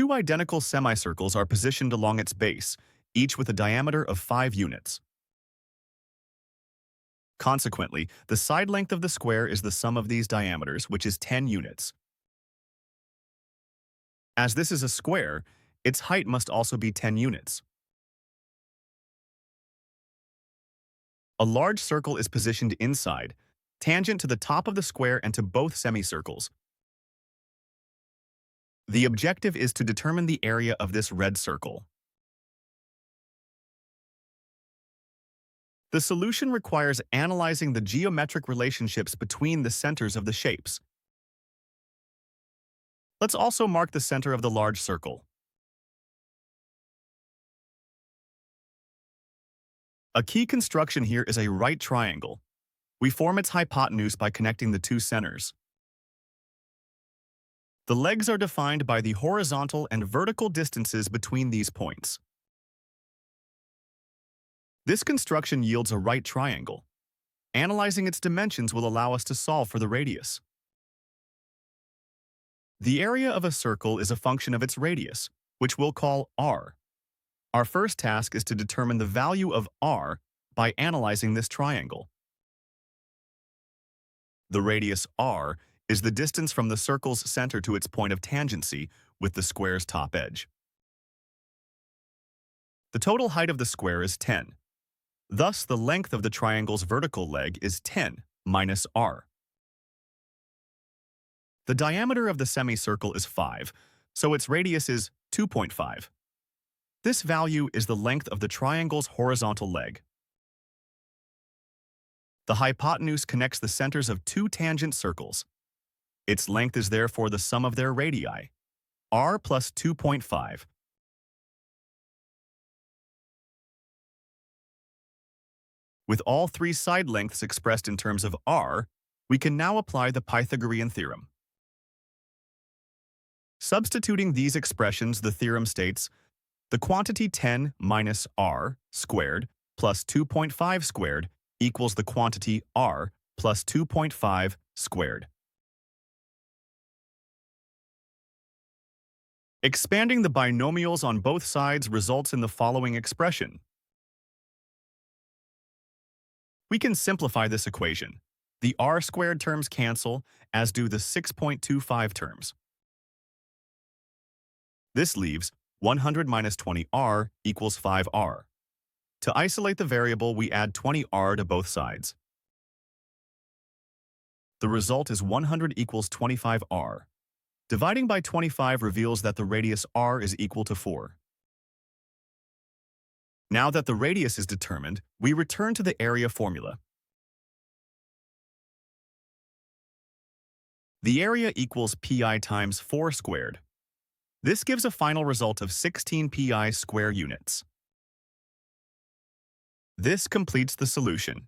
Two identical semicircles are positioned along its base, each with a diameter of 5 units. Consequently, the side length of the square is the sum of these diameters, which is 10 units. As this is a square, its height must also be 10 units. A large circle is positioned inside, tangent to the top of the square and to both semicircles. The objective is to determine the area of this red circle. The solution requires analyzing the geometric relationships between the centers of the shapes. Let's also mark the center of the large circle. A key construction here is a right triangle. We form its hypotenuse by connecting the two centers. The legs are defined by the horizontal and vertical distances between these points. This construction yields a right triangle. Analyzing its dimensions will allow us to solve for the radius. The area of a circle is a function of its radius, which we'll call r. Our first task is to determine the value of r by analyzing this triangle. The radius r is the distance from the circle's center to its point of tangency with the square's top edge. The total height of the square is 10. Thus, the length of the triangle's vertical leg is 10 minus r. The diameter of the semicircle is 5, so its radius is 2.5. This value is the length of the triangle's horizontal leg. The hypotenuse connects the centers of two tangent circles. Its length is therefore the sum of their radii, r plus 2.5. With all three side lengths expressed in terms of r, we can now apply the Pythagorean theorem. Substituting these expressions, the theorem states, the quantity 10 minus r squared plus 2.5 squared equals the quantity r plus 2.5 squared. Expanding the binomials on both sides results in the following expression. We can simplify this equation. The r squared terms cancel, as do the 6.25 terms. This leaves 100 minus 20r equals 5r. To isolate the variable, we add 20r to both sides. The result is 100 equals 25r. Dividing by 25 reveals that the radius r is equal to 4. Now that the radius is determined, we return to the area formula. The area equals pi times 4 squared. This gives a final result of 16 pi square units. This completes the solution.